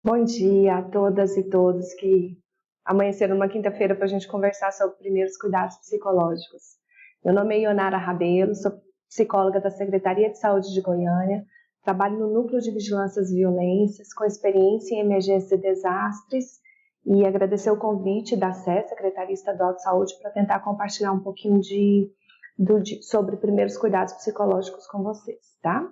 Bom dia a todas e todos que amanheceram numa quinta-feira para a gente conversar sobre primeiros cuidados psicológicos. Meu nome é Ionara Rabelo, sou psicóloga da Secretaria de Saúde de Goiânia, trabalho no Núcleo de Vigilância às Violências, com experiência em emergência e desastres, e agradecer o convite da SES, Secretaria Estadual de Saúde, para tentar compartilhar um pouquinho sobre primeiros cuidados psicológicos com vocês, tá?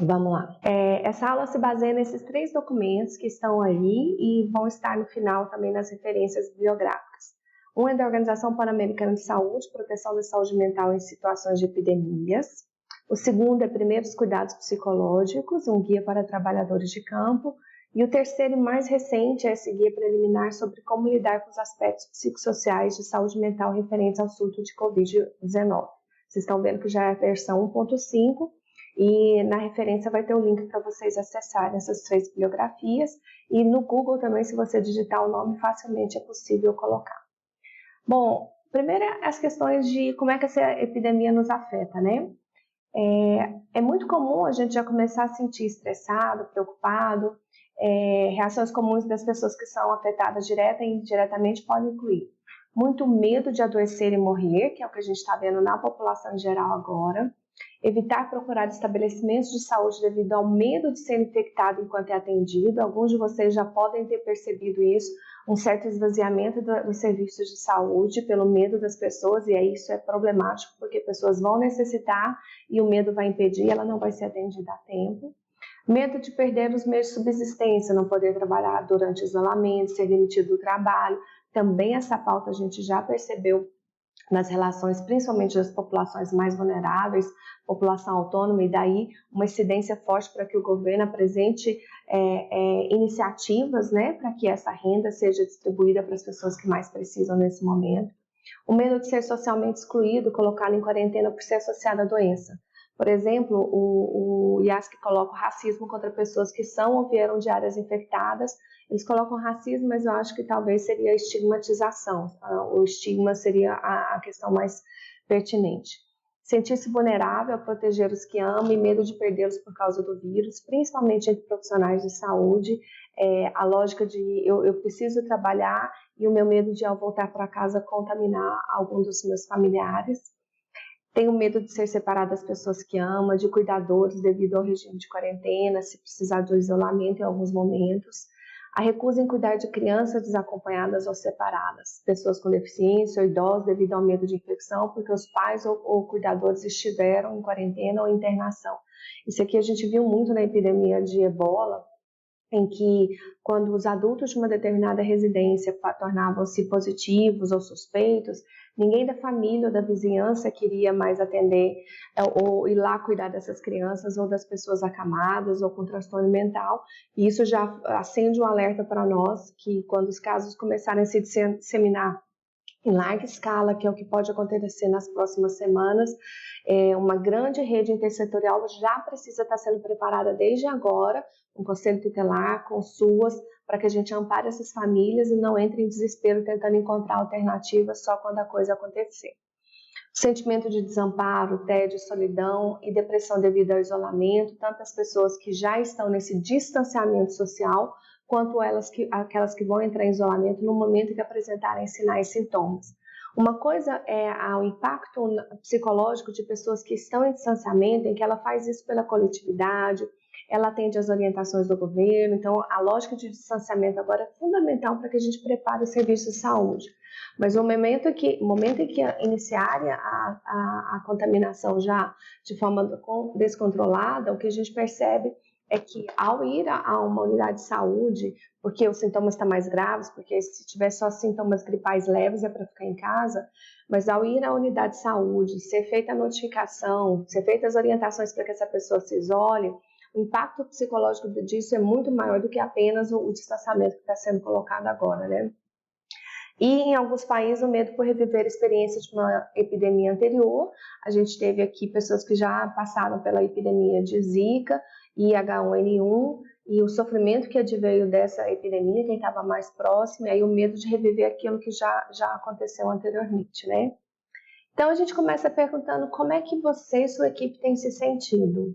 Vamos lá. Essa aula se baseia nesses 3 documentos que estão aí e vão estar no final também nas referências bibliográficas. Um é da Organização Pan-Americana de Saúde, Proteção da Saúde Mental em Situações de Epidemias. O segundo é Primeiros Cuidados Psicológicos, um guia para trabalhadores de campo. E o terceiro e mais recente é esse guia preliminar sobre como lidar com os aspectos psicossociais de saúde mental referentes ao surto de Covid-19. Vocês estão vendo que já é a versão 1.5. E na referência vai ter o link para vocês acessarem essas 3 bibliografias. E no Google também, se você digitar o nome, facilmente é possível colocar. Bom, primeiro as questões de como é que essa epidemia nos afeta, né? É muito comum a gente já começar a sentir estressado, preocupado. Reações comuns das pessoas que são afetadas direta e indiretamente podem incluir muito medo de adoecer e morrer, que é o que a gente está vendo na população em geral agora. Evitar procurar estabelecimentos de saúde devido ao medo de ser infectado enquanto é atendido. Alguns de vocês já podem ter percebido isso, um certo esvaziamento dos serviços de saúde pelo medo das pessoas, e aí isso é problemático, porque pessoas vão necessitar e o medo vai impedir, ela não vai ser atendida a tempo. Medo de perder os meios de subsistência, não poder trabalhar durante o isolamento, ser demitido do trabalho. Também essa pauta a gente já percebeu nas relações, principalmente das populações mais vulneráveis, população autônoma, e daí uma incidência forte para que o governo apresente iniciativas, né, para que essa renda seja distribuída para as pessoas que mais precisam nesse momento. O medo de ser socialmente excluído, colocado em quarentena por ser associado à doença. Por exemplo, o IASC coloca o racismo contra pessoas que são ou vieram de áreas infectadas. Eles colocam racismo, mas eu acho que talvez seria a estigmatização. O estigma seria a questão mais pertinente. Sentir-se vulnerável a proteger os que amam e medo de perdê-los por causa do vírus, principalmente entre profissionais de saúde. A lógica de eu preciso trabalhar e o meu medo de, ao voltar para casa, contaminar algum dos meus familiares. Tenho medo de ser separada das pessoas que ama, de cuidadores devido ao regime de quarentena, se precisar do isolamento em alguns momentos. A recusa em cuidar de crianças desacompanhadas ou separadas, pessoas com deficiência ou idosos devido ao medo de infecção, porque os pais ou cuidadores estiveram em quarentena ou internação. Isso aqui a gente viu muito na epidemia de ebola, em que quando os adultos de uma determinada residência tornavam-se positivos ou suspeitos, ninguém da família ou da vizinhança queria mais atender ou ir lá cuidar dessas crianças ou das pessoas acamadas ou com transtorno mental. E isso já acende um alerta para nós que quando os casos começarem a se disseminar em larga escala, que é o que pode acontecer nas próximas semanas, uma grande rede intersetorial já precisa estar sendo preparada desde agora, um conselho tutelar, com SUAS, para que a gente ampare essas famílias e não entre em desespero tentando encontrar alternativas só quando a coisa acontecer. O sentimento de desamparo, tédio, solidão e depressão devido ao isolamento, tanto as pessoas que já estão nesse distanciamento social, quanto aquelas que vão entrar em isolamento no momento que apresentarem sinais e sintomas. Uma coisa é o impacto psicológico de pessoas que estão em distanciamento, em que ela faz isso pela coletividade, ela atende às orientações do governo, então a lógica de distanciamento agora é fundamental para que a gente prepare o serviço de saúde. Mas no momento em que iniciar a contaminação já de forma descontrolada, o que a gente percebe é que ao ir a uma unidade de saúde, porque os sintomas estão mais graves, porque se tiver só sintomas gripais leves é para ficar em casa, mas ao ir à unidade de saúde, ser feita a notificação, ser feitas as orientações para que essa pessoa se isole, o impacto psicológico disso é muito maior do que apenas o distanciamento que está sendo colocado agora, né? E em alguns países o medo por reviver a experiência de uma epidemia anterior. A gente teve aqui pessoas que já passaram pela epidemia de Zika e H1N1 e o sofrimento que adveio dessa epidemia, quem estava mais próximo, e aí o medo de reviver aquilo que já aconteceu anteriormente, né? Então a gente começa perguntando como é que você e sua equipe têm se sentido.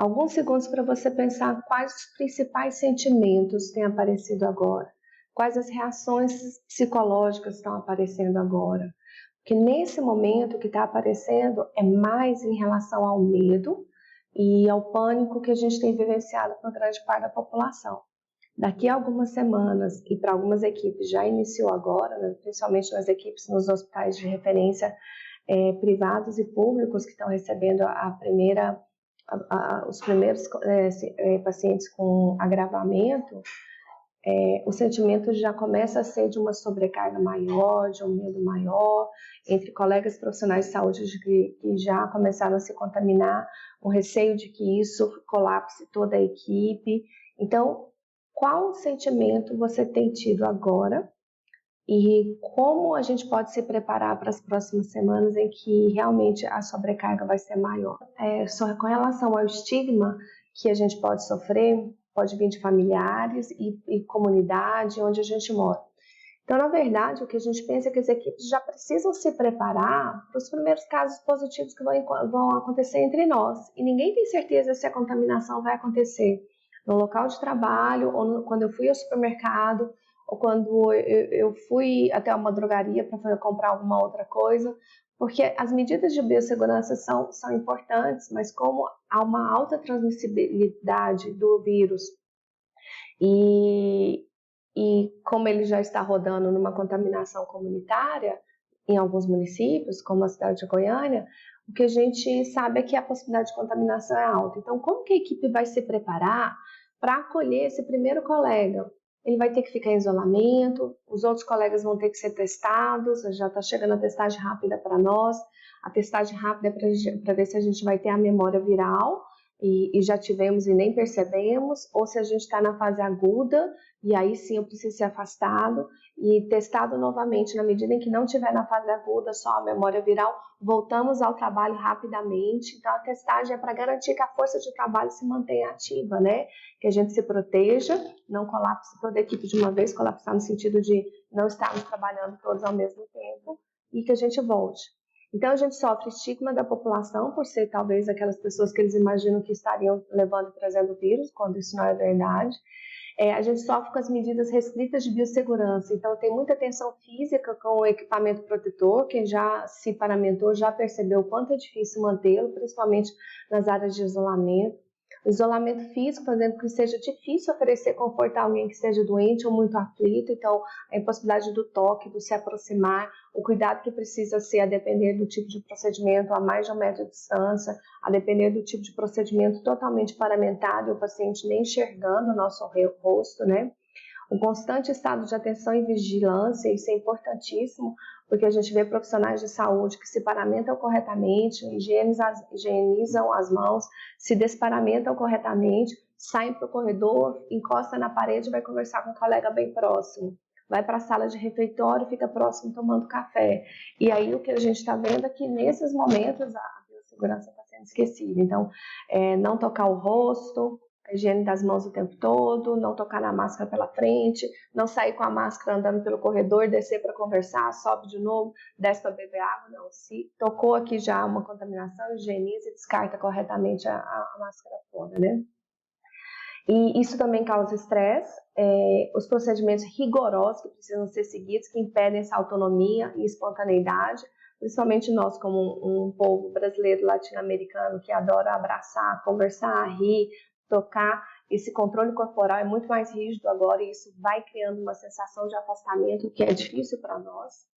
alguns segundos para você pensar quais os principais sentimentos têm aparecido agora, quais as reações psicológicas estão aparecendo agora. Porque nesse momento o que está aparecendo é mais em relação ao medo e ao pânico que a gente tem vivenciado por grande parte da população. Daqui a algumas semanas, e para algumas equipes já iniciou agora, né, principalmente nas equipes nos hospitais de referência privados e públicos que estão recebendo os primeiros pacientes com agravamento, o sentimento já começa a ser de uma sobrecarga maior, de um medo maior, entre colegas profissionais de saúde que já começaram a se contaminar, um receio de que isso colapse toda a equipe. Então, qual sentimento você tem tido agora e como a gente pode se preparar para as próximas semanas em que realmente a sobrecarga vai ser maior? Só com relação ao estigma que a gente pode sofrer, pode vir de familiares e comunidade onde a gente mora. Então, na verdade, o que a gente pensa é que as equipes já precisam se preparar para os primeiros casos positivos que vão acontecer entre nós. E ninguém tem certeza se a contaminação vai acontecer no local de trabalho, ou quando eu fui ao supermercado, ou quando eu fui até uma drogaria para comprar alguma outra coisa, porque as medidas de biossegurança são importantes, mas como há uma alta transmissibilidade do vírus e como ele já está rodando numa contaminação comunitária em alguns municípios, como a cidade de Goiânia, o que a gente sabe é que a possibilidade de contaminação é alta. Então, como que a equipe vai se preparar para acolher esse primeiro colega? Ele vai ter que ficar em isolamento, os outros colegas vão ter que ser testados, já está chegando a testagem rápida para nós. A testagem rápida é para ver se a gente vai ter a memória viral, e já tivemos e nem percebemos, ou se a gente está na fase aguda, e aí sim eu preciso ser afastado e testado novamente. Na medida em que não tiver na fase aguda, só a memória viral, voltamos ao trabalho rapidamente. Então a testagem é para garantir que a força de trabalho se mantenha ativa, né? Que a gente se proteja, não colapse toda a equipe de uma vez, colapsar no sentido de não estarmos trabalhando todos ao mesmo tempo, e que a gente volte. Então, a gente sofre estigma da população por ser talvez aquelas pessoas que eles imaginam que estariam levando e trazendo vírus, quando isso não é verdade. A gente sofre com as medidas restritas de biossegurança, então tem muita tensão física com o equipamento protetor. Quem já se paramentou já percebeu o quanto é difícil mantê-lo, principalmente nas áreas de isolamento. O isolamento físico, fazendo com que seja difícil oferecer conforto a alguém que esteja doente ou muito aflito. Então, a impossibilidade do toque, do se aproximar, o cuidado que precisa ser a depender do tipo de procedimento a mais de 1 metro de distância, a depender do tipo de procedimento totalmente paramentado e o paciente nem enxergando o nosso rosto, né? Um constante estado de atenção e vigilância, isso é importantíssimo, porque a gente vê profissionais de saúde que se paramentam corretamente, higienizam as mãos, se desparamentam corretamente, saem para o corredor, encosta na parede e vai conversar com um colega bem próximo. Vai para a sala de refeitório, fica próximo tomando café. E aí o que a gente está vendo é que nesses momentos a biossegurança está sendo esquecida. Então, não tocar o rosto, a higiene das mãos o tempo todo, não tocar na máscara pela frente, não sair com a máscara andando pelo corredor, descer para conversar, sobe de novo, desce para beber água, não. Se tocou aqui já uma contaminação, higieniza e descarta corretamente a máscara fora, né? E isso também causa estresse, os procedimentos rigorosos que precisam ser seguidos, que impedem essa autonomia e espontaneidade, principalmente nós como um povo brasileiro latino-americano que adora abraçar, conversar, rir, tocar. Esse controle corporal é muito mais rígido agora e isso vai criando uma sensação de afastamento que é difícil para nós.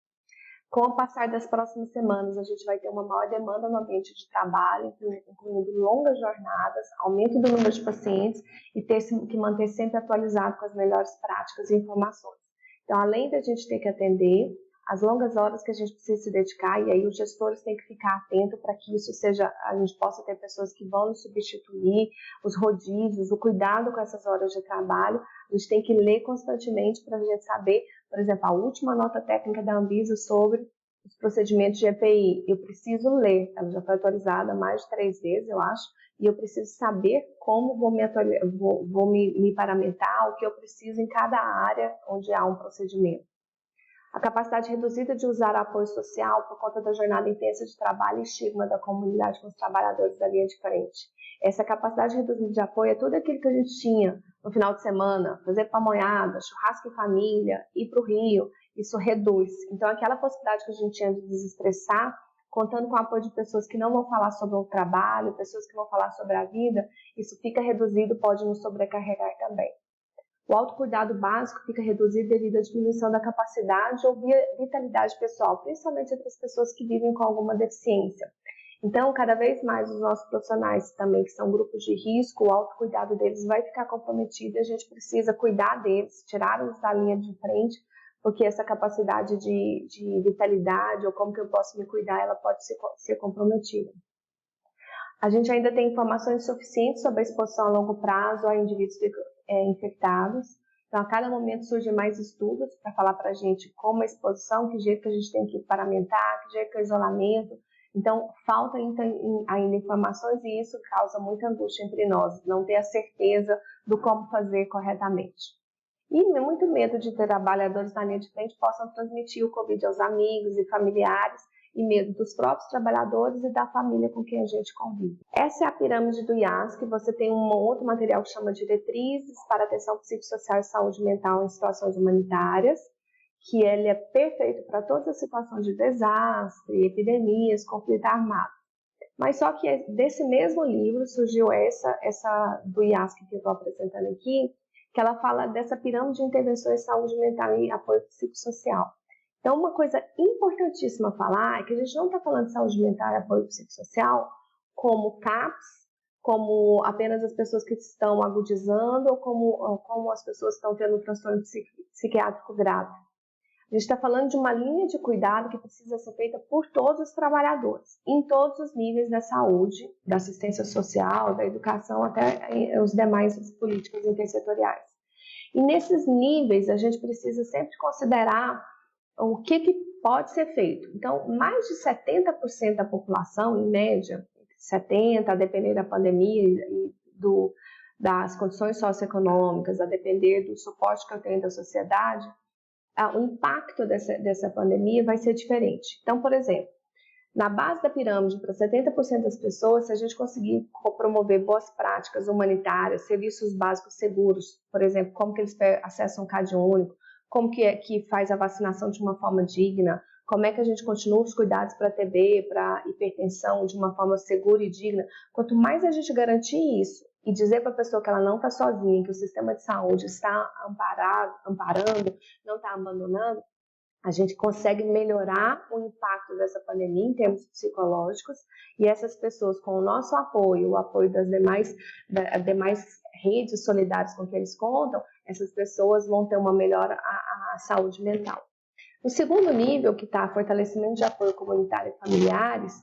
Com o passar das próximas semanas, a gente vai ter uma maior demanda no ambiente de trabalho, incluindo longas jornadas, aumento do número de pacientes e ter que manter sempre atualizado com as melhores práticas e informações. Então, além da gente ter que atender, as longas horas que a gente precisa se dedicar, e aí os gestores têm que ficar atentos para que isso seja, a gente possa ter pessoas que vão nos substituir, os rodízios, o cuidado com essas horas de trabalho. A gente tem que ler constantemente para a gente saber, por exemplo, a última nota técnica da Anvisa sobre os procedimentos de EPI. Eu preciso ler, ela já foi atualizada mais de 3 vezes, eu acho, e eu preciso saber como vou me paramentar, o que eu preciso em cada área onde há um procedimento. A capacidade reduzida de usar apoio social por conta da jornada intensa de trabalho e estigma da comunidade com os trabalhadores da linha de frente. Essa capacidade reduzida de apoio é tudo aquilo que a gente tinha no final de semana, fazer pamonhada, churrasco em família, ir para o Rio, isso reduz. Então, aquela possibilidade que a gente tinha de desestressar, contando com o apoio de pessoas que não vão falar sobre o trabalho, pessoas que vão falar sobre a vida, isso fica reduzido, pode nos sobrecarregar também. O autocuidado básico fica reduzido devido à diminuição da capacidade ou vitalidade pessoal, principalmente entre as pessoas que vivem com alguma deficiência. Então, cada vez mais os nossos profissionais também, que são grupos de risco, o autocuidado deles vai ficar comprometido e a gente precisa cuidar deles, tirá-los da linha de frente, porque essa capacidade de vitalidade ou como que eu posso me cuidar, ela pode ser comprometida. A gente ainda tem informações suficientes sobre a exposição a longo prazo a indivíduos infectados. Então, a cada momento surgem mais estudos para falar para a gente como a exposição, que jeito que a gente tem que paramentar, que jeito que é o isolamento. Então, falta ainda informações e isso causa muita angústia entre nós, não ter a certeza do como fazer corretamente. E muito medo de ter trabalhadores na linha de frente possam transmitir o Covid aos amigos e familiares, e medo dos próprios trabalhadores e da família com quem a gente convive. Essa é a pirâmide do IAS, que você tem um outro material que chama Diretrizes para Atenção Psicossocial e Saúde Mental em Situações Humanitárias, que ele é perfeito para todas as situações de desastre, epidemias, conflito armado. Mas só que desse mesmo livro surgiu essa do IAS que eu estou apresentando aqui, que ela fala dessa pirâmide de intervenções de saúde mental e apoio psicossocial. Então, uma coisa importantíssima a falar é que a gente não está falando de saúde mental e apoio psicossocial como CAPS, como apenas as pessoas que estão agudizando ou como as pessoas que estão tendo um transtorno psiquiátrico grave. A gente está falando de uma linha de cuidado que precisa ser feita por todos os trabalhadores, em todos os níveis da saúde, da assistência social, da educação, até os demais políticas intersetoriais. E nesses níveis, a gente precisa sempre considerar o que pode ser feito. Então, mais de 70% da população, em média, 70%, a depender da pandemia e das condições socioeconômicas, a depender do suporte que eu tenho da sociedade, o impacto dessa pandemia vai ser diferente. Então, por exemplo, na base da pirâmide, para 70% das pessoas, se a gente conseguir promover boas práticas humanitárias, serviços básicos seguros, por exemplo, como que eles acessam o CAD único, como que faz a vacinação de uma forma digna, como é que a gente continua os cuidados para TB, para hipertensão de uma forma segura e digna. Quanto mais a gente garantir isso e dizer para a pessoa que ela não está sozinha, que o sistema de saúde está amparando, não está abandonando, a gente consegue melhorar o impacto dessa pandemia em termos psicológicos e essas pessoas, com o nosso apoio, o apoio das demais redes solidárias com que eles contam, essas pessoas vão ter uma melhora à saúde mental. O segundo nível, que está fortalecimento de apoio comunitário e familiares,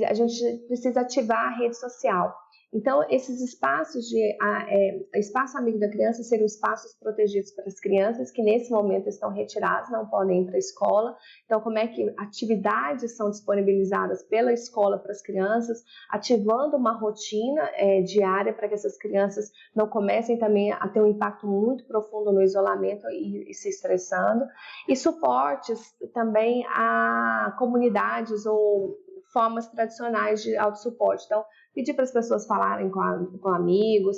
a gente precisa ativar a rede social. Então, esses espaços espaço amigo da criança seriam espaços protegidos para as crianças que nesse momento estão retiradas, não podem ir para a escola. Então, como é que atividades são disponibilizadas pela escola para as crianças, ativando uma rotina diária para que essas crianças não comecem também a ter um impacto muito profundo no isolamento e se estressando. E suportes também a comunidades ou formas tradicionais de autossuporte. Então, pedir para as pessoas falarem com amigos,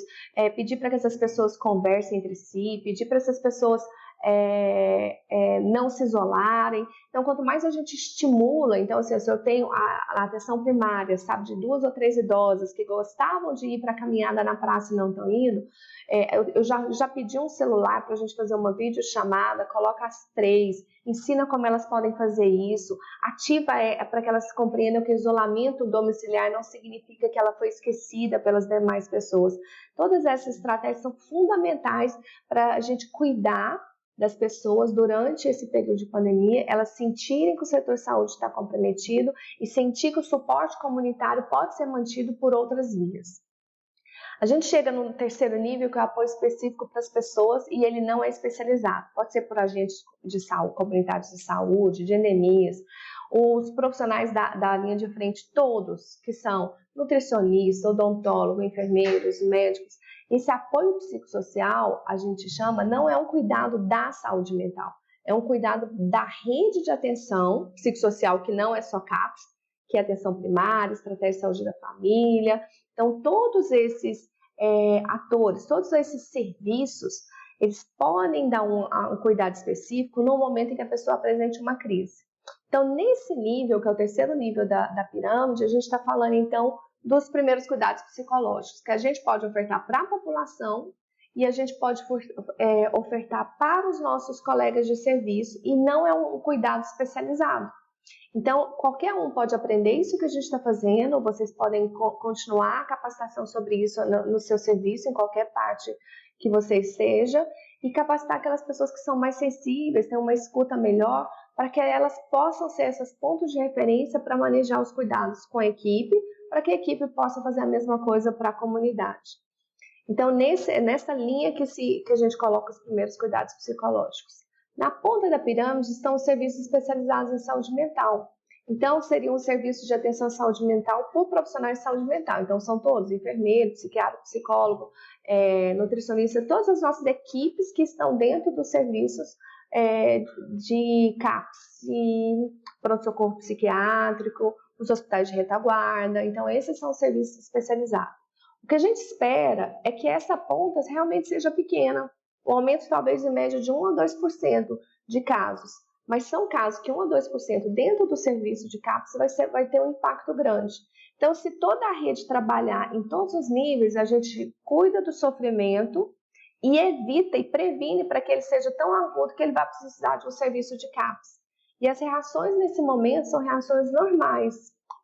pedir para que essas pessoas conversem entre si, pedir para essas pessoas não se isolarem. Então, quanto mais a gente estimula, então, assim, se eu tenho a atenção primária, sabe, de 2 ou 3 idosas que gostavam de ir para a caminhada na praça e não estão indo, eu já pedi um celular para a gente fazer uma videochamada, coloca as 3, ensina como elas podem fazer isso, ativa para que elas compreendam que o isolamento domiciliar não significa que ela foi esquecida pelas demais pessoas. Todas essas estratégias são fundamentais para a gente cuidar das pessoas durante esse período de pandemia, elas sentirem que o setor de saúde está comprometido e sentir que o suporte comunitário pode ser mantido por outras vias. A gente chega no terceiro nível, que é o apoio específico para as pessoas, e ele não é especializado. Pode ser por agentes de saúde, comunitários de saúde, de endemias, os profissionais da linha de frente, todos, que são nutricionistas, odontólogos, enfermeiros, médicos. Esse apoio psicossocial, a gente chama, não é um cuidado da saúde mental. é um cuidado da rede de atenção psicossocial, que não é só CAPS, que é atenção primária, estratégia de saúde da família. Então, todos esses atores, todos esses serviços, eles podem dar um cuidado específico no momento em que a pessoa apresente uma crise. Então, nesse nível, que é o terceiro nível da pirâmide, a gente está falando, então, dos primeiros cuidados psicológicos, que a gente pode ofertar para a população e a gente pode ofertar para os nossos colegas de serviço, e não é um cuidado especializado. Então, qualquer um pode aprender isso que a gente está fazendo, vocês podem continuar a capacitação sobre isso no seu serviço, em qualquer parte que você esteja, e capacitar aquelas pessoas que são mais sensíveis, têm uma escuta melhor, para que elas possam ser esses pontos de referência para manejar os cuidados com a equipe, para que a equipe possa fazer a mesma coisa para a comunidade. Então, nessa linha que a gente coloca os primeiros cuidados psicológicos. Na ponta da pirâmide estão os serviços especializados em saúde mental. Então, seria um serviço de atenção à saúde mental por profissionais de saúde mental. Então, são todos, enfermeiro, psiquiatra, psicólogo, nutricionista, todas as nossas equipes que estão dentro dos serviços de CAPS, de pronto-socorro psiquiátrico, os hospitais de retaguarda. Então, esses são os serviços especializados. O que a gente espera é que essa ponta realmente seja pequena, o aumento talvez em média de 1 a 2% de casos, mas são casos que 1 a 2% dentro do serviço de CAPS vai ter um impacto grande. Então, se toda a rede trabalhar em todos os níveis, a gente cuida do sofrimento e evita e previne para que ele seja tão agudo que ele vai precisar de um serviço de CAPS. E as reações nesse momento são reações normais,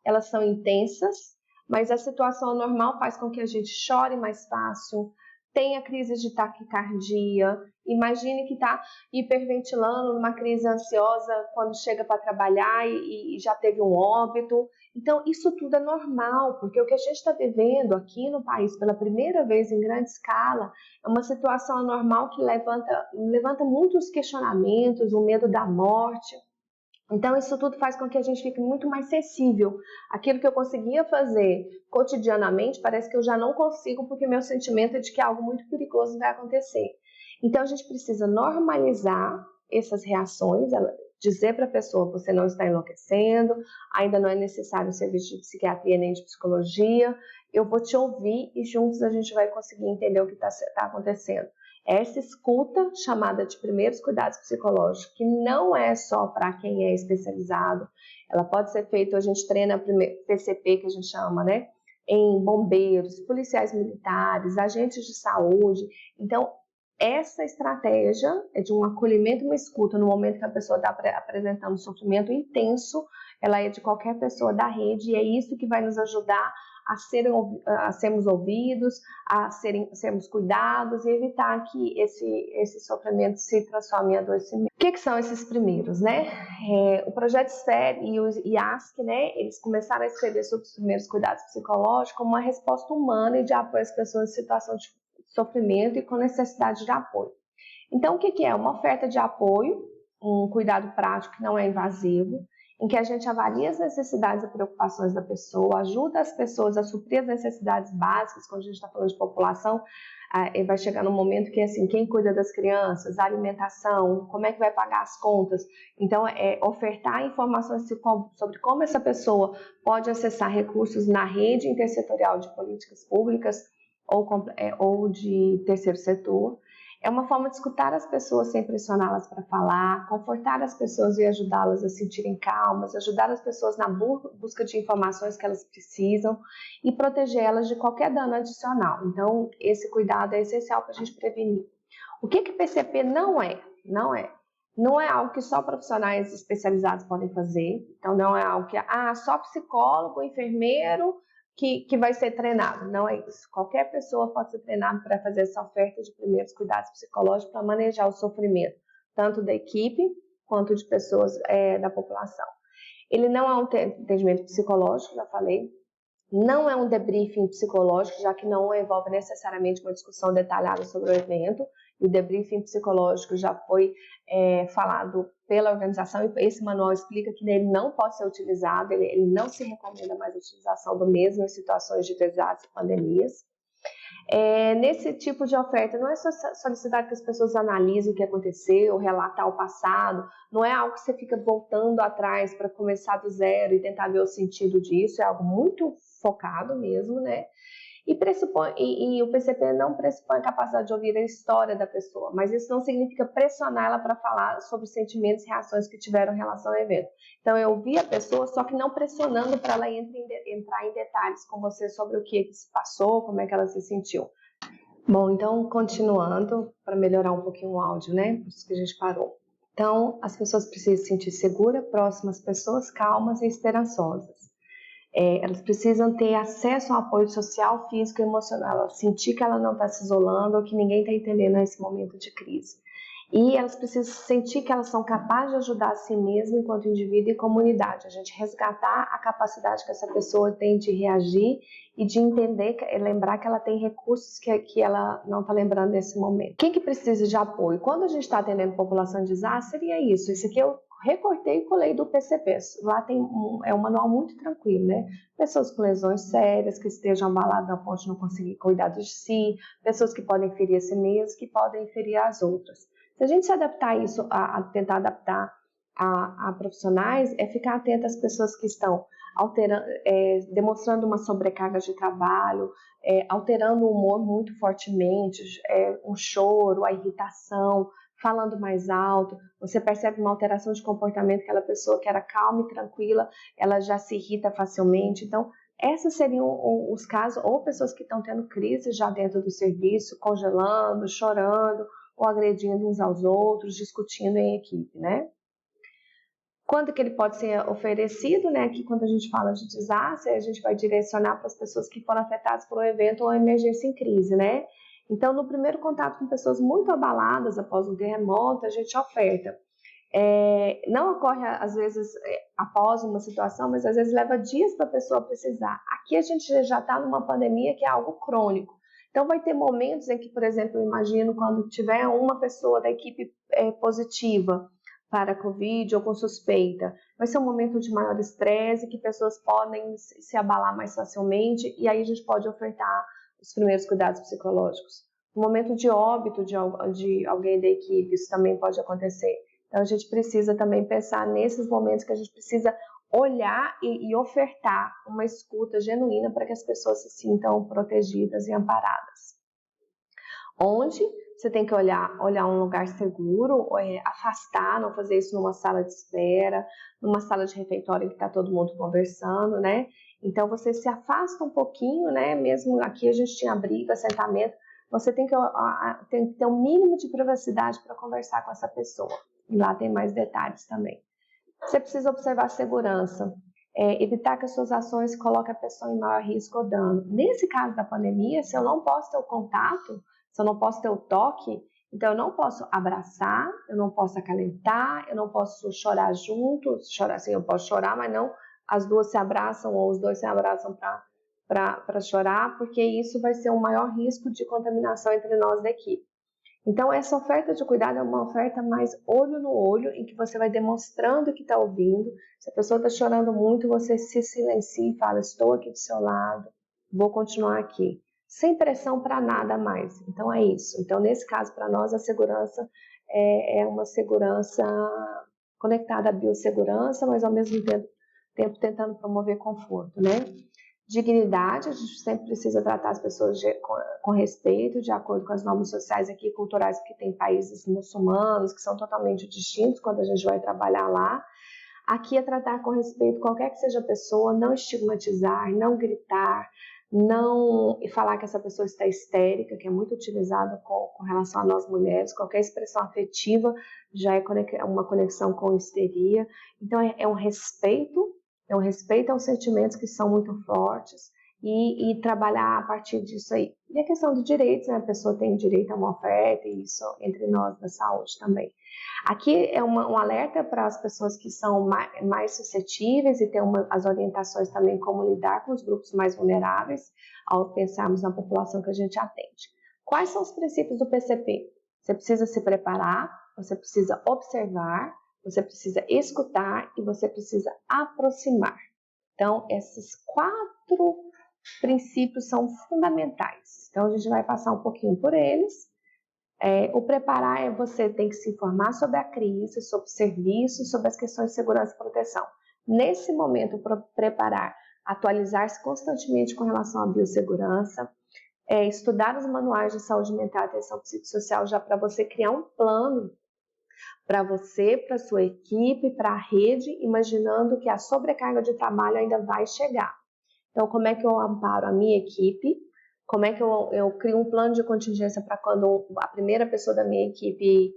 elas são intensas, mas a situação normal faz com que a gente chore mais fácil, tenha crises de taquicardia, imagine que está hiperventilando numa crise ansiosa quando chega para trabalhar e já teve um óbito. Então, isso tudo é normal, porque o que a gente está vivendo aqui no país pela primeira vez em grande escala é uma situação anormal que levanta muitos questionamentos, o medo da morte. Então, isso tudo faz com que a gente fique muito mais sensível. Aquilo que eu conseguia fazer cotidianamente, parece que eu já não consigo, porque meu sentimento é de que algo muito perigoso vai acontecer. Então, a gente precisa normalizar essas reações, dizer para a pessoa, você não está enlouquecendo, ainda não é necessário um serviço de psiquiatria nem de psicologia, eu vou te ouvir e juntos a gente vai conseguir entender o que está acontecendo. Essa escuta, chamada de primeiros cuidados psicológicos, que não é só para quem é especializado, ela pode ser feita, a gente treina PCP, que a gente chama, né? Em bombeiros, policiais militares, agentes de saúde. Então, essa estratégia é de um acolhimento e uma escuta no momento que a pessoa está apresentando um sofrimento intenso, ela é de qualquer pessoa da rede, e é isso que vai nos ajudar a sermos ouvidos, a sermos cuidados e evitar que esse sofrimento se transforme em adoecimento. O que são esses primeiros, né? O Projeto SPER e o IASC, né, eles começaram a escrever sobre os primeiros cuidados psicológicos como uma resposta humana e de apoio às pessoas em situação de sofrimento e com necessidade de apoio. Então, o que é? Uma oferta de apoio, um cuidado prático que não é invasivo, em que a gente avalia as necessidades e preocupações da pessoa, ajuda as pessoas a suprir as necessidades básicas. Quando a gente está falando de população, vai chegar num momento que, assim, quem cuida das crianças, a alimentação, como é que vai pagar as contas. Então, ofertar informações sobre como essa pessoa pode acessar recursos na rede intersetorial de políticas públicas ou de terceiro setor. É uma forma de escutar as pessoas sem pressioná-las para falar, confortar as pessoas e ajudá-las a sentirem calmas, ajudar as pessoas na busca de informações que elas precisam e protegê-las de qualquer dano adicional. Então, esse cuidado é essencial para a gente prevenir. O que PCP não é? Não é algo que só profissionais especializados podem fazer. Então, não é algo que só psicólogo, enfermeiro que vai ser treinado. Não é isso. Qualquer pessoa pode ser treinada para fazer essa oferta de primeiros cuidados psicológicos para manejar o sofrimento, tanto da equipe quanto de pessoas da população. Ele não é um atendimento psicológico, já falei. Não é um debriefing psicológico, já que não envolve necessariamente uma discussão detalhada sobre o evento. O debriefing psicológico já foi falado pela organização e esse manual explica que ele não pode ser utilizado, ele não se recomenda mais a utilização do mesmo em situações de desastres e pandemias. Nesse tipo de oferta, não é só solicitado que as pessoas analisem o que aconteceu, relatar o passado, não é algo que você fica voltando atrás para começar do zero e tentar ver o sentido disso, é algo muito focado mesmo, né? E o PCP não pressupõe a capacidade de ouvir a história da pessoa, mas isso não significa pressionar ela para falar sobre sentimentos e reações que tiveram em relação ao evento. Então, eu ouvi a pessoa, só que não pressionando para ela entrar em detalhes com você sobre o que se passou, como é que ela se sentiu. Bom, então, continuando, para melhorar um pouquinho o áudio, né? Por isso que a gente parou. Então, as pessoas precisam se sentir seguras, próximas pessoas, calmas e esperançosas. Elas precisam ter acesso ao apoio social, físico e emocional. Elas sentir que ela não está se isolando ou que ninguém está entendendo nesse momento de crise. E elas precisam sentir que elas são capazes de ajudar a si mesmas enquanto indivíduo e comunidade. A gente resgatar a capacidade que essa pessoa tem de reagir e de entender, lembrar que ela tem recursos que ela não está lembrando nesse momento. Quem que precisa de apoio? Quando a gente está atendendo população de desastre, seria isso. Isso aqui eu recortei e colei do PCP. Lá tem um manual muito tranquilo, né? Pessoas com lesões sérias, que estejam abaladas a ponto de não conseguir cuidar de si, pessoas que podem ferir a si mesmas, que podem ferir as outras. Se a gente se adaptar a isso, a tentar adaptar a profissionais, é ficar atento às pessoas que estão demonstrando uma sobrecarga de trabalho, alterando o humor muito fortemente, um choro, a irritação, falando mais alto. Você percebe uma alteração de comportamento, aquela pessoa que era calma e tranquila, ela já se irrita facilmente. Então, esses seriam os casos, ou pessoas que estão tendo crise já dentro do serviço, congelando, chorando, ou agredindo uns aos outros, discutindo em equipe, né? Quando que ele pode ser oferecido, né? Aqui, quando a gente fala de desastre, a gente vai direcionar para as pessoas que foram afetadas por um evento ou emergência em crise, né? Então, no primeiro contato com pessoas muito abaladas após um terremoto, a gente oferta. Não ocorre, às vezes, após uma situação, mas às vezes leva dias para a pessoa precisar. Aqui a gente já está numa pandemia que é algo crônico. Então, vai ter momentos em que, por exemplo, eu imagino quando tiver uma pessoa da equipe positiva para a Covid ou com suspeita, vai ser um momento de maior estresse, que pessoas podem se abalar mais facilmente, e aí a gente pode ofertar os primeiros cuidados psicológicos. No momento de óbito de alguém da equipe, isso também pode acontecer. Então, a gente precisa também pensar nesses momentos que a gente precisa olhar e ofertar uma escuta genuína para que as pessoas se sintam protegidas e amparadas. Onde você tem que olhar um lugar seguro, afastar, não fazer isso numa sala de espera, numa sala de refeitório em que está todo mundo conversando, né? Então, você se afasta um pouquinho, né? Mesmo aqui a gente tinha abrigo, assentamento, você tem que ter um mínimo de privacidade para conversar com essa pessoa. E lá tem mais detalhes também. Você precisa observar a segurança, evitar que as suas ações coloquem a pessoa em maior risco ou dano. Nesse caso da pandemia, se eu não posso ter o contato, se eu não posso ter o toque, então eu não posso abraçar, eu não posso acalentar, eu não posso chorar junto, chorar assim, eu posso chorar, mas não as duas se abraçam ou os dois se abraçam para chorar, porque isso vai ser um maior risco de contaminação entre nós da equipe. Então, essa oferta de cuidado é uma oferta mais olho no olho, em que você vai demonstrando que está ouvindo. Se a pessoa está chorando muito, você se silencia e fala: estou aqui do seu lado, vou continuar aqui. Sem pressão para nada mais. Então, é isso. Então, nesse caso, para nós, a segurança é uma segurança conectada à biossegurança, mas ao mesmo tempo tentando promover conforto, né? Dignidade, a gente sempre precisa tratar as pessoas com respeito, de acordo com as normas sociais aqui, culturais, porque tem países muçulmanos que são totalmente distintos quando a gente vai trabalhar lá. Aqui é tratar com respeito qualquer que seja a pessoa, não estigmatizar, não gritar, não falar que essa pessoa está histérica, que é muito utilizada com relação a nós mulheres. Qualquer expressão afetiva já é uma conexão com histeria. Então é um respeito aos sentimentos que são muito fortes e trabalhar a partir disso aí. E a questão de direitos, né? A pessoa tem direito a uma oferta, e isso entre nós da saúde também. Aqui é um alerta para as pessoas que são mais suscetíveis e tem as orientações também como lidar com os grupos mais vulneráveis ao pensarmos na população que a gente atende. Quais são os princípios do PCP? Você precisa se preparar, você precisa observar, você precisa escutar e você precisa aproximar. Então, esses 4 princípios são fundamentais. Então, a gente vai passar um pouquinho por eles. O preparar é você tem que se informar sobre a crise, sobre o serviço, sobre as questões de segurança e proteção. Nesse momento, preparar, atualizar-se constantemente com relação à biossegurança, estudar os manuais de saúde mental e atenção psicossocial já para você criar um plano para você, para sua equipe, para a rede, imaginando que a sobrecarga de trabalho ainda vai chegar. Então, como é que eu amparo a minha equipe? Como é que eu crio um plano de contingência para quando a primeira pessoa da minha equipe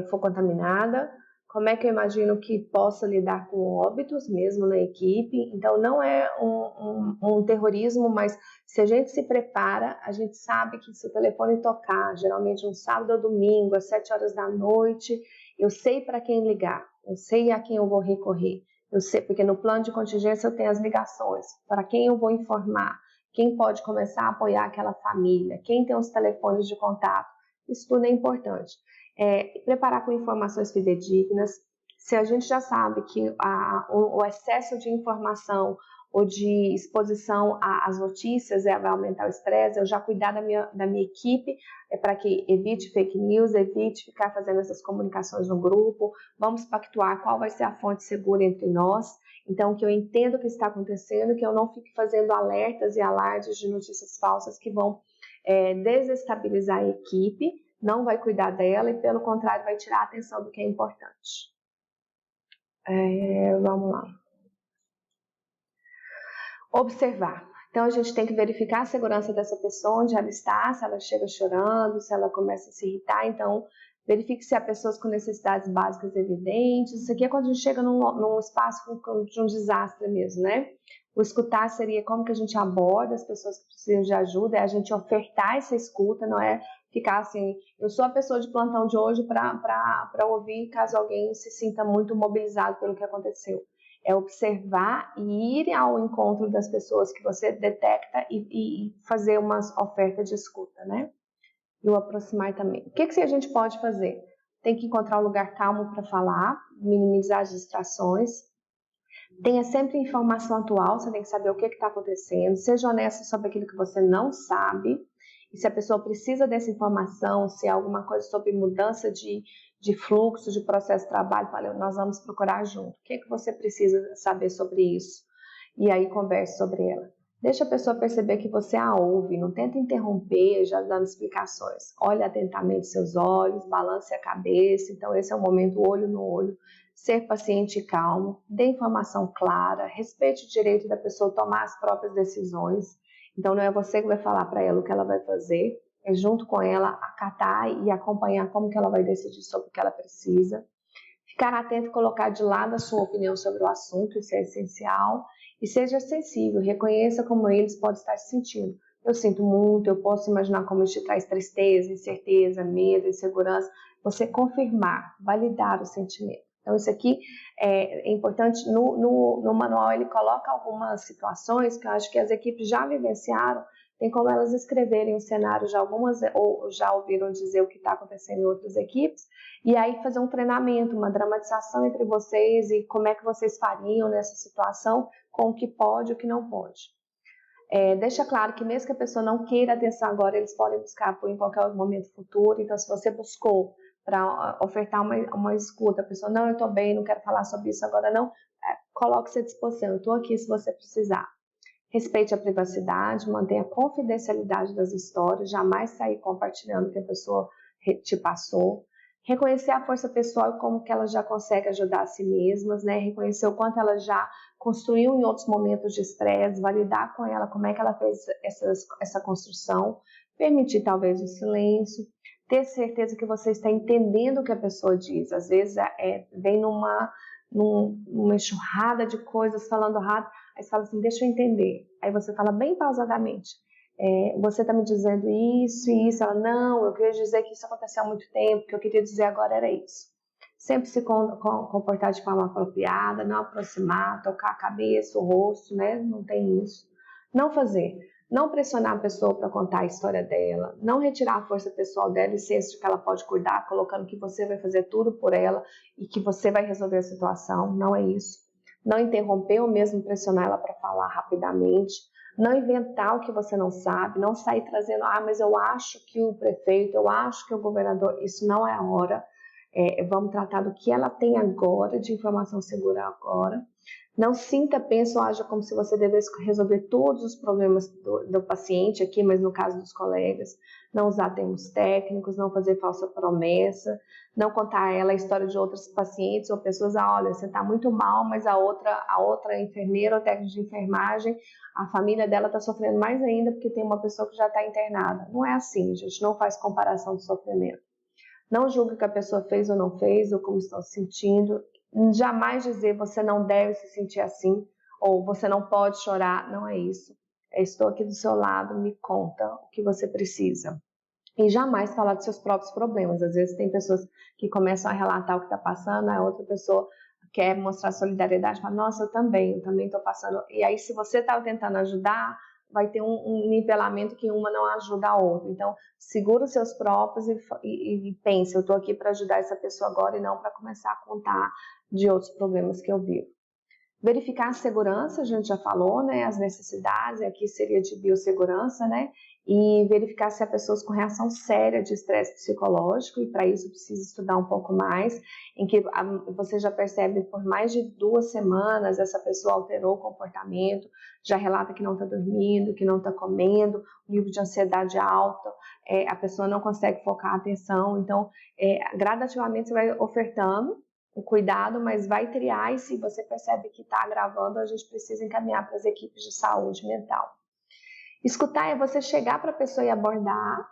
for contaminada? Como é que eu imagino que possa lidar com óbitos mesmo na equipe? Então, não é um terrorismo, mas se a gente se prepara, a gente sabe que se o telefone tocar, geralmente um sábado ou domingo, às 7 horas da noite, eu sei para quem ligar, eu sei a quem eu vou recorrer. Eu sei, porque no plano de contingência eu tenho as ligações, para quem eu vou informar, quem pode começar a apoiar aquela família, quem tem os telefones de contato. Isso tudo é importante. Preparar com informações fidedignas. Se a gente já sabe que o excesso de informação ou de exposição às notícias vai aumentar o estresse, eu já cuidar da minha equipe para que evite fake news, evite ficar fazendo essas comunicações no grupo, vamos pactuar qual vai ser a fonte segura entre nós, então que eu entenda o que está acontecendo, que eu não fique fazendo alertas e alardes de notícias falsas que vão desestabilizar a equipe, não vai cuidar dela e, pelo contrário, vai tirar a atenção do que é importante. Vamos lá. Observar. Então, a gente tem que verificar a segurança dessa pessoa, onde ela está, se ela chega chorando, se ela começa a se irritar. Então, verifique se há pessoas com necessidades básicas evidentes. Isso aqui é quando a gente chega num espaço de um desastre mesmo, né? O escutar seria como que a gente aborda as pessoas que precisam de ajuda, é a gente ofertar essa escuta, não é ficar assim, eu sou a pessoa de plantão de hoje para ouvir caso alguém se sinta muito mobilizado pelo que aconteceu. É observar e ir ao encontro das pessoas que você detecta e fazer uma oferta de escuta, né? E o aproximar também. O que a gente pode fazer? Tem que encontrar um lugar calmo para falar, minimizar as distrações. Tenha sempre informação atual, você tem que saber o que está acontecendo. Seja honesto sobre aquilo que você não sabe. E se a pessoa precisa dessa informação, se é alguma coisa sobre mudança de fluxo, de processo de trabalho, fala, nós vamos procurar junto. O que você precisa saber sobre isso? E aí converse sobre ela. Deixa a pessoa perceber que você a ouve, não tenta interromper já dando explicações. Olhe atentamente seus olhos, balance a cabeça. Então esse é o momento olho no olho. Ser paciente e calmo, dê informação clara, respeite o direito da pessoa tomar as próprias decisões. Então não é você que vai falar para ela o que ela vai fazer, é junto com ela acatar e acompanhar como que ela vai decidir sobre o que ela precisa. Ficar atento e colocar de lado a sua opinião sobre o assunto, isso é essencial. E seja sensível, reconheça como eles podem estar se sentindo. Eu sinto muito, eu posso imaginar como isso te traz tristeza, incerteza, medo, insegurança. Você confirmar, validar o sentimento. Então, isso aqui é importante. No manual, ele coloca algumas situações que eu acho que as equipes já vivenciaram, tem como elas escreverem o cenário de algumas, ou já ouviram dizer o que está acontecendo em outras equipes, e aí fazer um treinamento, uma dramatização entre vocês e como é que vocês fariam nessa situação, com o que pode e o que não pode. Deixa claro que mesmo que a pessoa não queira atenção agora, eles podem buscar apoio em qualquer momento futuro. Então, se você buscou para ofertar uma escuta, a pessoa, não, eu estou bem, não quero falar sobre isso agora não, coloque-se à disposição, eu estou aqui se você precisar. Respeite a privacidade, mantenha a confidencialidade das histórias, jamais sair compartilhando o que a pessoa te passou. Reconhecer a força pessoal e como que ela já consegue ajudar a si mesmas, né? Reconhecer o quanto ela já construiu em outros momentos de estresse, validar com ela como é que ela fez essa construção, permitir talvez o silêncio, ter certeza que você está entendendo o que a pessoa diz. Às vezes vem numa enxurrada de coisas falando rápido, aí você fala assim, deixa eu entender. Aí você fala bem pausadamente. Você está me dizendo isso e isso. Ela, não, eu queria dizer que isso aconteceu há muito tempo, o que eu queria dizer agora era isso. Sempre se comportar de forma apropriada, não aproximar, tocar a cabeça, o rosto, né? Não tem isso. Não fazer. Não pressionar a pessoa para contar a história dela, não retirar a força pessoal dela e senso de que ela pode cuidar, colocando que você vai fazer tudo por ela e que você vai resolver a situação, não é isso. Não interromper ou mesmo pressionar ela para falar rapidamente, Não inventar o que você não sabe, não sair trazendo, mas eu acho que o prefeito, eu acho que o governador, isso não é a hora. Vamos tratar do que ela tem agora, de informação segura agora. Não sinta, pense ou haja como se você devesse resolver todos os problemas do paciente aqui, mas no caso dos colegas. Não usar termos técnicos, não fazer falsa promessa, não contar a ela a história de outros pacientes ou pessoas. Olha, você está muito mal, mas a outra enfermeira ou técnico de enfermagem, a família dela está sofrendo mais ainda porque tem uma pessoa que já está internada. Não é assim, gente, não faz comparação de sofrimento. Não julgue o que a pessoa fez ou não fez, ou como estão se sentindo. Jamais dizer você não deve se sentir assim, ou você não pode chorar. Não é isso. Estou aqui do seu lado, me conta o que você precisa. E jamais falar dos seus próprios problemas. Às vezes tem pessoas que começam a relatar o que está passando, a outra pessoa quer mostrar solidariedade, fala, nossa, eu também estou passando. E aí, se você está tentando ajudar, vai ter um nivelamento que uma não ajuda a outra. Então, segura os seus próprios e pense, eu estou aqui para ajudar essa pessoa agora e não para começar a contar de outros problemas que eu vivo. Verificar a segurança, a gente já falou, né? As necessidades, aqui seria de biossegurança, né? E verificar se há pessoas com reação séria de estresse psicológico, e para isso precisa estudar um pouco mais, em que você já percebe por mais de 2 semanas essa pessoa alterou o comportamento, já relata que não está dormindo, que não está comendo, o nível de ansiedade alto, a pessoa não consegue focar a atenção, então gradativamente você vai ofertando o cuidado, mas vai triar, e se você percebe que está agravando, a gente precisa encaminhar para as equipes de saúde mental. Escutar é você chegar para a pessoa e abordar,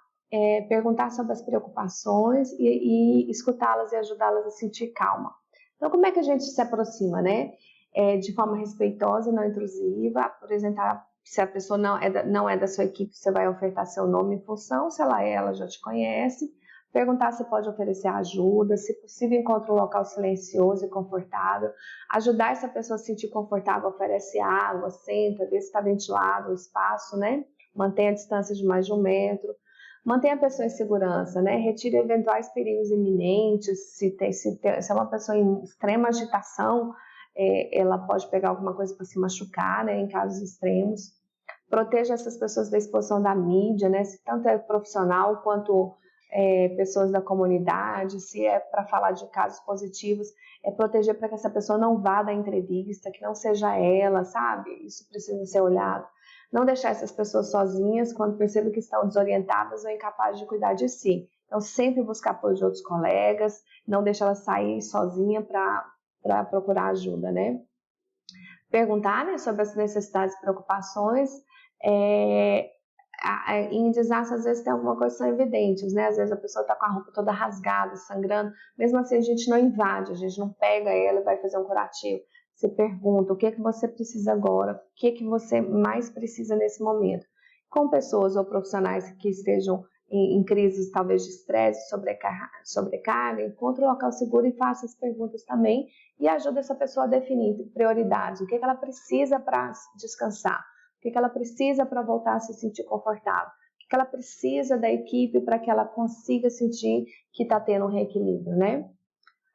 perguntar sobre as preocupações e escutá-las e ajudá-las a sentir calma. Então, como é que a gente se aproxima, né? De forma respeitosa e não intrusiva, apresentar, se a pessoa não é da sua equipe, você vai ofertar seu nome e função, se ela já te conhece, perguntar se pode oferecer ajuda, se possível encontra um local silencioso e confortável, ajudar essa pessoa a se sentir confortável, oferece água, senta, vê se está ventilado o espaço, né? Mantenha a distância de mais de 1 metro, mantenha a pessoa em segurança, né? Retire eventuais perigos iminentes, se é uma pessoa em extrema agitação, ela pode pegar alguma coisa para se machucar, né? Em casos extremos. Proteja essas pessoas da exposição da mídia, né? Se tanto é profissional quanto pessoas da comunidade, se é para falar de casos positivos, proteger para que essa pessoa não vá da entrevista, que não seja ela, sabe? Isso precisa ser olhado. Não deixar essas pessoas sozinhas quando percebem que estão desorientadas ou incapazes de cuidar de si. Então, sempre buscar apoio de outros colegas, não deixar ela sair sozinha para procurar ajuda, né? Perguntar, né, sobre as necessidades e preocupações, em desastre, às vezes tem alguma coisa que são evidentes, né? Às vezes a pessoa está com a roupa toda rasgada, sangrando, mesmo assim a gente não invade, a gente não pega ela e vai fazer um curativo. Você pergunta o que você precisa agora, o que você mais precisa nesse momento. Com pessoas ou profissionais que estejam em crises talvez de estresse, sobrecarga, encontre um local seguro e faça as perguntas também e ajude essa pessoa a definir prioridades, o que ela precisa para descansar. O que ela precisa para voltar a se sentir confortável, o que ela precisa da equipe para que ela consiga sentir que está tendo um reequilíbrio, né?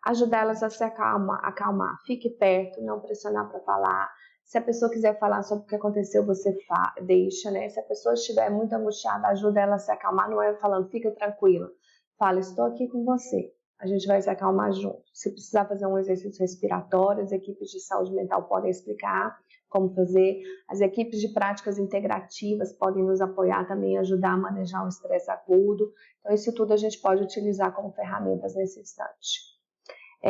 Ajudá-las a se acalmar, fique perto, não pressionar para falar. Se a pessoa quiser falar sobre o que aconteceu, você deixa, né? Se a pessoa estiver muito angustiada, ajuda ela a se acalmar, não é falando, fica tranquila. Fala, estou aqui com você, a gente vai se acalmar junto. Se precisar fazer um exercício respiratório, as equipes de saúde mental podem explicar como fazer. As equipes de práticas integrativas podem nos apoiar também, ajudar a manejar o estresse agudo. Então, isso tudo a gente pode utilizar como ferramentas nesse instante.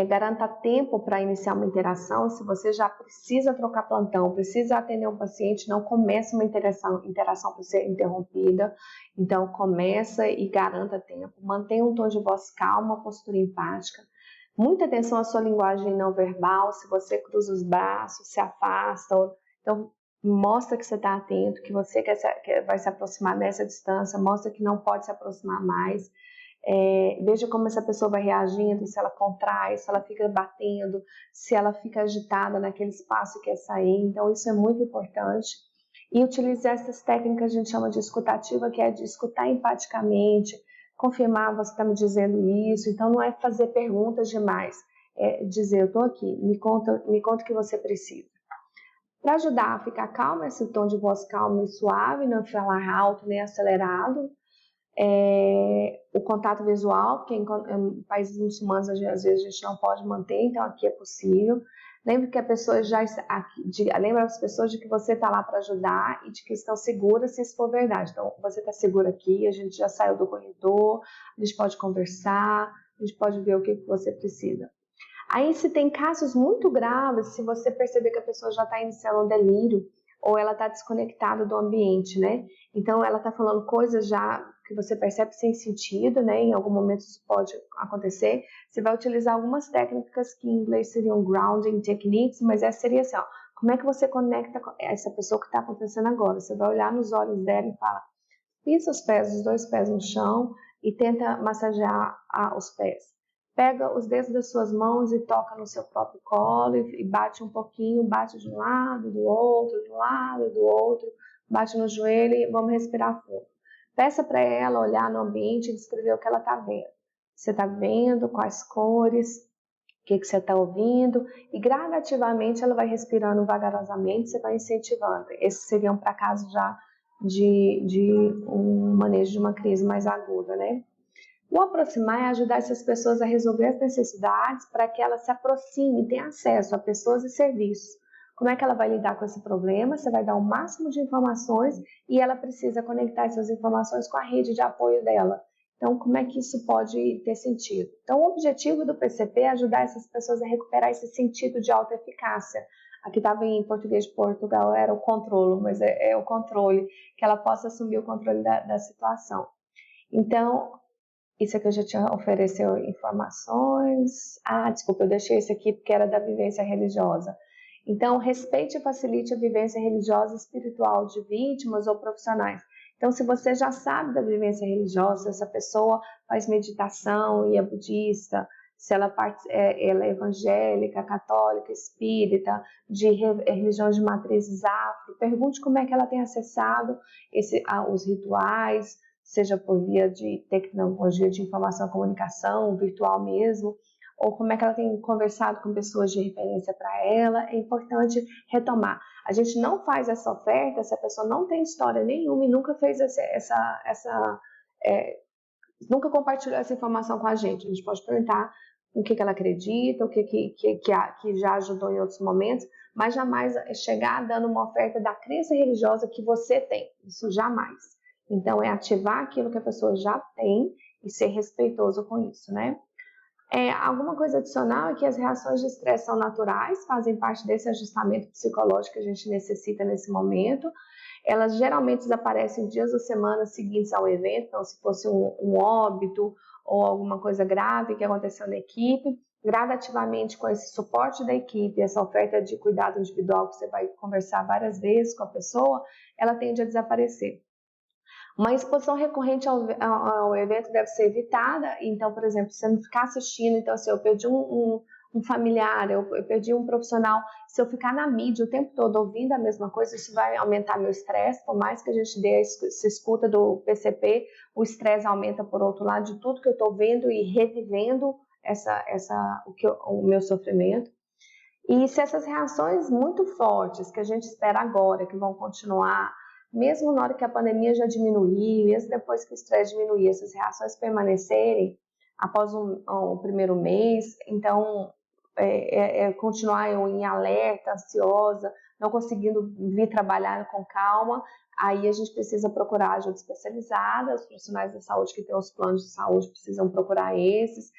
Garanta tempo para iniciar uma interação. Se você já precisa trocar plantão, precisa atender um paciente, não comece uma interação para ser interrompida. Então, começa e garanta tempo. Mantenha um tom de voz calmo, uma postura empática. Muita atenção à sua linguagem não verbal, se você cruza os braços, se afasta. Então, mostra que você está atento, que você vai se aproximar dessa distância, mostra que não pode se aproximar mais. Veja como essa pessoa vai reagindo, se ela contrai, se ela fica batendo, se ela fica agitada naquele espaço e quer sair. Então, isso é muito importante. E utilizar essas técnicas que a gente chama de escutativa, que é de escutar empaticamente, confirmar, você está me dizendo isso. Então, não é fazer perguntas demais, é dizer, eu estou aqui, me conta o que você precisa. Para ajudar a ficar calma, esse tom de voz calmo e suave, não falar alto nem acelerado. O contato visual, porque em países muçulmanos às vezes a gente não pode manter, então aqui é possível. Lembre que a pessoa lembra as pessoas de que você está lá para ajudar e de que estão seguras se isso for verdade. Então, você está seguro aqui, a gente já saiu do corredor, a gente pode conversar, a gente pode ver o que você precisa. Aí, se tem casos muito graves, se você perceber que a pessoa já está iniciando um delírio ou ela está desconectada do ambiente, né? Então, ela está falando coisas já que você percebe sem sentido, né? Em algum momento isso pode acontecer. Você vai utilizar algumas técnicas que em inglês seriam grounding techniques, mas essa seria assim, ó, como é que você conecta com essa pessoa que está acontecendo agora? Você vai olhar nos olhos dela e fala, pisa os dois pés no chão e tenta massagear os pés. Pega os dedos das suas mãos e toca no seu próprio colo e bate um pouquinho, bate de um lado, do outro, do lado, do outro, bate no joelho e vamos respirar fundo. Peça para ela olhar no ambiente e descrever o que ela está vendo. Você está vendo quais cores, o que você está ouvindo, e gradativamente ela vai respirando vagarosamente, você vai incentivando. Esses seriam para casos já de um manejo de uma crise mais aguda, né? O aproximar é ajudar essas pessoas a resolver as necessidades para que elas se aproximem, tenham acesso a pessoas e serviços. Como é que ela vai lidar com esse problema? Você vai dar o máximo de informações e ela precisa conectar essas informações com a rede de apoio dela. Então, como é que isso pode ter sentido? Então, o objetivo do PCP é ajudar essas pessoas a recuperar esse sentido de autoeficácia. Aqui estava em português de Portugal, era o controle, mas é o controle, que ela possa assumir o controle da situação. Então, isso aqui eu já tinha ofereceu informações. Desculpa, eu deixei esse aqui porque era da vivência religiosa. Então, respeite e facilite a vivência religiosa e espiritual de vítimas ou profissionais. Então, se você já sabe da vivência religiosa, se essa pessoa faz meditação e é budista, se ela é evangélica, católica, espírita, de religiões de matrizes afro, pergunte como é que ela tem acessado os rituais, seja por via de tecnologia de informação e comunicação, virtual mesmo, ou como é que ela tem conversado com pessoas de referência para ela. É importante retomar. A gente não faz essa oferta se a pessoa não tem história nenhuma e nunca fez nunca compartilhou essa informação com a gente. A gente pode perguntar o que ela acredita, o que já ajudou em outros momentos, mas jamais chegar dando uma oferta da crença religiosa que você tem. Isso jamais. Então, é ativar aquilo que a pessoa já tem e ser respeitoso com isso, né? Alguma coisa adicional é que as reações de estresse são naturais, fazem parte desse ajustamento psicológico que a gente necessita nesse momento. Elas geralmente desaparecem dias ou semanas seguintes ao evento, então se fosse um óbito ou alguma coisa grave que aconteceu na equipe, gradativamente com esse suporte da equipe, essa oferta de cuidado individual que você vai conversar várias vezes com a pessoa, ela tende a desaparecer. Uma exposição recorrente ao evento deve ser evitada, então, por exemplo, se eu não ficar assistindo, então, se eu perdi um familiar, eu perdi um profissional, se eu ficar na mídia o tempo todo ouvindo a mesma coisa, isso vai aumentar meu estresse, por mais que a gente dê essa escuta do PCP, o estresse aumenta por outro lado de tudo que eu estou vendo e revivendo o meu sofrimento. E se essas reações muito fortes que a gente espera agora, que vão continuar, mesmo na hora que a pandemia já diminuir, mesmo depois que o estresse diminuir, essas reações permanecerem após o primeiro mês, então continuar eu em alerta, ansiosa, não conseguindo vir trabalhar com calma, aí a gente precisa procurar ajuda especializada, os profissionais da saúde que têm os planos de saúde precisam procurar esses,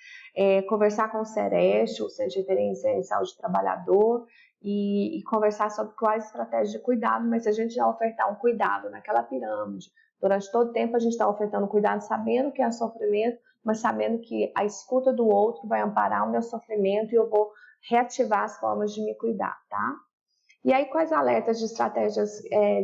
conversar com o Sereste, o Centro de Referência em Saúde do Trabalhador, e conversar sobre quais estratégias de cuidado, mas se a gente já ofertar um cuidado naquela pirâmide, durante todo o tempo a gente está ofertando cuidado sabendo que é sofrimento, mas sabendo que a escuta do outro vai amparar o meu sofrimento e eu vou reativar as formas de me cuidar, tá? E aí, quais alertas de estratégias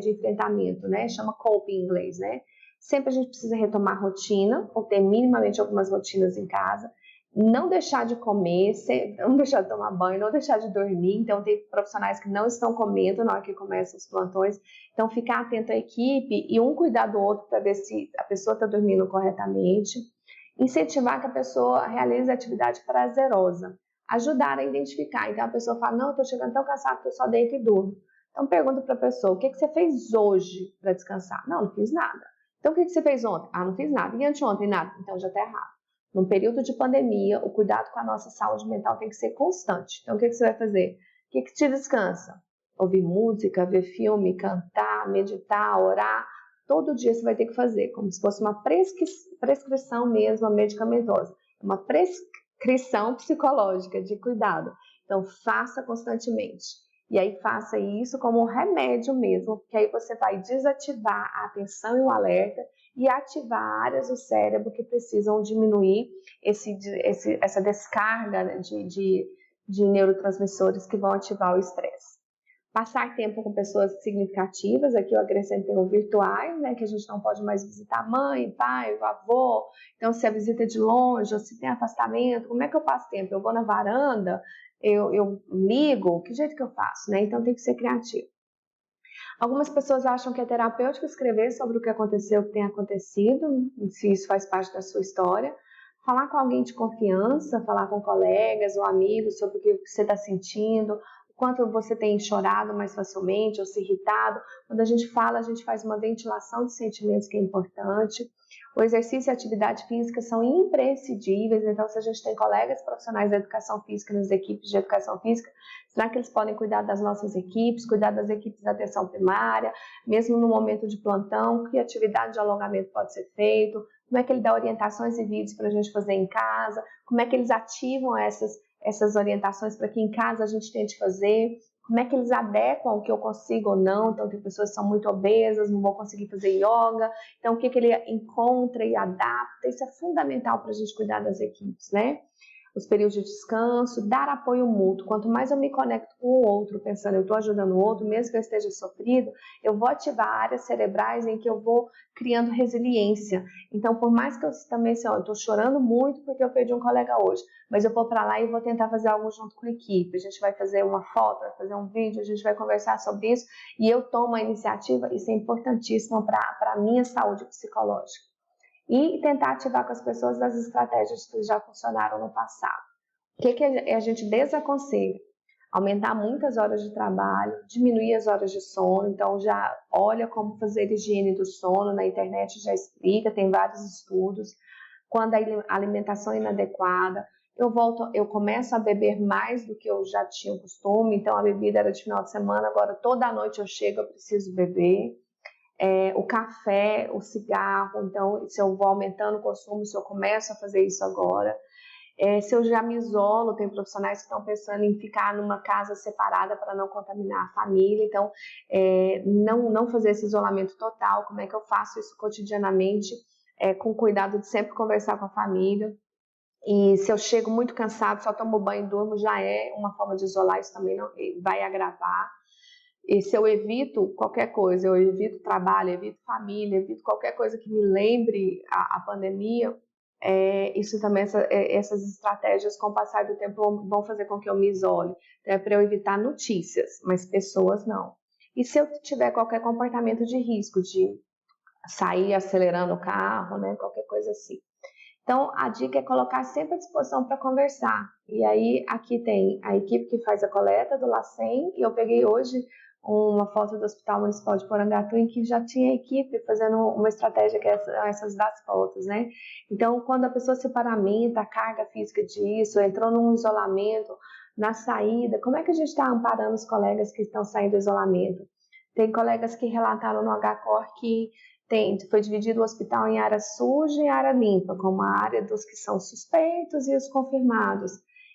de enfrentamento, né? Chama coping em inglês, né? Sempre a gente precisa retomar a rotina, ou ter minimamente algumas rotinas em casa, não deixar de comer, não deixar de tomar banho, não deixar de dormir. Então, tem profissionais que não estão comendo na hora que começam os plantões. Então, ficar atento à equipe e um cuidar do outro para ver se a pessoa está dormindo corretamente. Incentivar que a pessoa realize atividade prazerosa. Ajudar a identificar. Então, a pessoa fala, não, eu estou chegando tão cansada que eu só deito e durmo. Então pergunta para a pessoa, o que você fez hoje para descansar? Não fiz nada. Então o que você fez ontem? Não fiz nada. E anteontem nada? Então já está errado. Num período de pandemia, o cuidado com a nossa saúde mental tem que ser constante. Então o que você vai fazer? O que te descansa? Ouvir música, ver filme, cantar, meditar, orar. Todo dia você vai ter que fazer, como se fosse uma prescrição mesmo medicamentosa. Uma prescrição psicológica de cuidado. Então faça constantemente. E aí faça isso como um remédio mesmo, porque aí você vai desativar a atenção e o alerta e ativar áreas do cérebro que precisam diminuir essa descarga de neurotransmissores que vão ativar o estresse. Passar tempo com pessoas significativas, aqui eu acrescentei o virtuais, né, que a gente não pode mais visitar mãe, pai, avô, então se a visita é de longe, ou se tem afastamento, como é que eu passo tempo? Eu vou na varanda, eu ligo, que jeito que eu faço, né? Então tem que ser criativo. Algumas pessoas acham que é terapêutico escrever sobre o que aconteceu, o que tem acontecido, se isso faz parte da sua história. Falar com alguém de confiança, falar com colegas ou amigos sobre o que você está sentindo, o quanto você tem chorado mais facilmente ou se irritado. Quando a gente fala, a gente faz uma ventilação de sentimentos que é importante. O exercício e a atividade física são imprescindíveis, então se a gente tem colegas profissionais da educação física nas equipes de educação física, será que eles podem cuidar das nossas equipes, cuidar das equipes da atenção primária, mesmo no momento de plantão, que atividade de alongamento pode ser feito, como é que ele dá orientações e vídeos para a gente fazer em casa, como é que eles ativam essas orientações para que em casa a gente tente fazer, como é que eles adequam o que eu consigo ou não. Então tem pessoas que são muito obesas, não vão conseguir fazer yoga, então o que ele encontra e adapta, isso é fundamental para a gente cuidar das equipes, né? Os períodos de descanso, dar apoio mútuo. Quanto mais eu me conecto com o outro, pensando eu estou ajudando o outro, mesmo que eu esteja sofrido, eu vou ativar áreas cerebrais em que eu vou criando resiliência. Então, por mais que eu também assim, eu estou chorando muito porque eu perdi um colega hoje, mas eu vou para lá e vou tentar fazer algo junto com a equipe. A gente vai fazer uma foto, vai fazer um vídeo, a gente vai conversar sobre isso e eu tomo a iniciativa. Isso é importantíssimo para a minha saúde psicológica. E tentar ativar com as pessoas as estratégias que já funcionaram no passado. O que a gente desaconselha? Aumentar muitas horas de trabalho, diminuir as horas de sono, então já olha como fazer higiene do sono, na internet já explica, tem vários estudos. Quando a alimentação é inadequada, eu começo a beber mais do que eu já tinha o costume, então a bebida era de final de semana, agora toda noite eu chego, eu preciso beber. O café, o cigarro, então se eu vou aumentando o consumo, se eu começo a fazer isso agora, se eu já me isolo, tem profissionais que estão pensando em ficar numa casa separada para não contaminar a família, então não fazer esse isolamento total, como é que eu faço isso cotidianamente, com cuidado de sempre conversar com a família. E se eu chego muito cansado, só tomo banho e durmo, já é uma forma de isolar, isso também não, vai agravar. E se eu evito qualquer coisa, eu evito trabalho, evito família, evito qualquer coisa que me lembre a pandemia, isso também, essas estratégias com o passar do tempo vão fazer com que eu me isole. Então, é para eu evitar notícias, mas pessoas não. E se eu tiver qualquer comportamento de risco, de sair acelerando o carro, né, qualquer coisa assim. Então, a dica é colocar sempre à disposição para conversar. E aí, aqui tem a equipe que faz a coleta do LACEN, e eu peguei hoje uma foto do Hospital Municipal de Porangatu em que já tinha equipe fazendo uma estratégia que essas das fotos, né? Então, quando a pessoa se paramenta, a carga física disso, entrou num isolamento, na saída, como é que a gente está amparando os colegas que estão saindo do isolamento? Tem colegas que relataram no HCOR que foi dividido o hospital em área suja e área limpa, como a área dos que são suspeitos e os confirmados.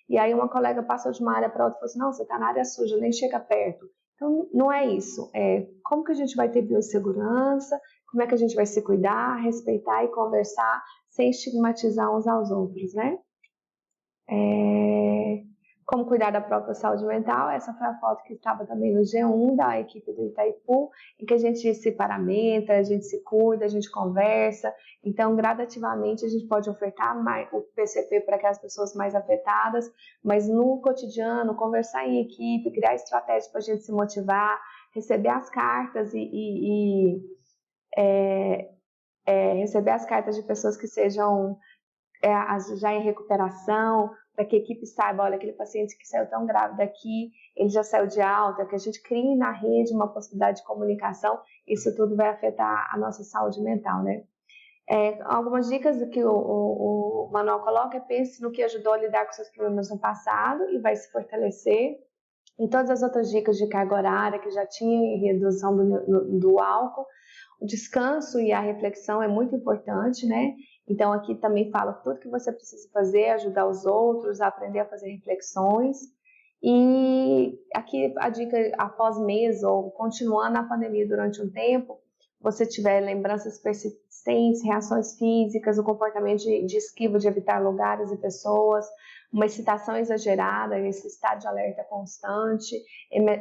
E aí uma colega passou de uma área para outra e falou assim, não, você está na área suja, nem chega perto. Então, não é isso. Como que a gente vai ter biossegurança, como é que a gente vai se cuidar, respeitar e conversar sem estigmatizar uns aos outros, né? Como cuidar da própria saúde mental, essa foi a foto que estava também no G1 da equipe do Itaipu, em que a gente se paramenta, a gente se cuida, a gente conversa. Então, gradativamente, a gente pode ofertar o PCP para aquelas pessoas mais afetadas, mas no cotidiano, conversar em equipe, criar estratégias para a gente se motivar, receber as cartas receber as cartas de pessoas que sejam já em recuperação, para que a equipe saiba, olha, aquele paciente que saiu tão grave daqui, ele já saiu de alta, que a gente crie na rede uma possibilidade de comunicação, isso tudo vai afetar a nossa saúde mental, né? Algumas dicas que o Manuel coloca é: pense no que ajudou a lidar com seus problemas no passado e vai se fortalecer. Em todas as outras dicas de carga horária que já tinha, redução do álcool, o descanso e a reflexão é muito importante, né? Então aqui também fala tudo que você precisa fazer, ajudar os outros, aprender a fazer reflexões. E aqui a dica: após mês ou continuando a pandemia durante um tempo, você tiver lembranças persistentes, reações físicas, o comportamento de esquiva, de evitar lugares e pessoas, uma excitação exagerada, esse estado de alerta constante,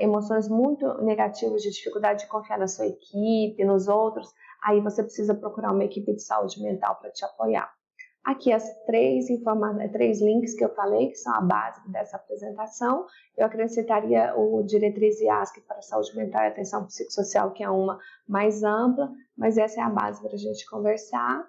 emoções muito negativas, de dificuldade de confiar na sua equipe, nos outros, aí você precisa procurar uma equipe de saúde mental para te apoiar. Aqui as três links que eu falei, que são a base dessa apresentação. Eu acrescentaria o Diretriz IASC para a Saúde Mental e Atenção Psicossocial, que é uma mais ampla, mas essa é a base para a gente conversar.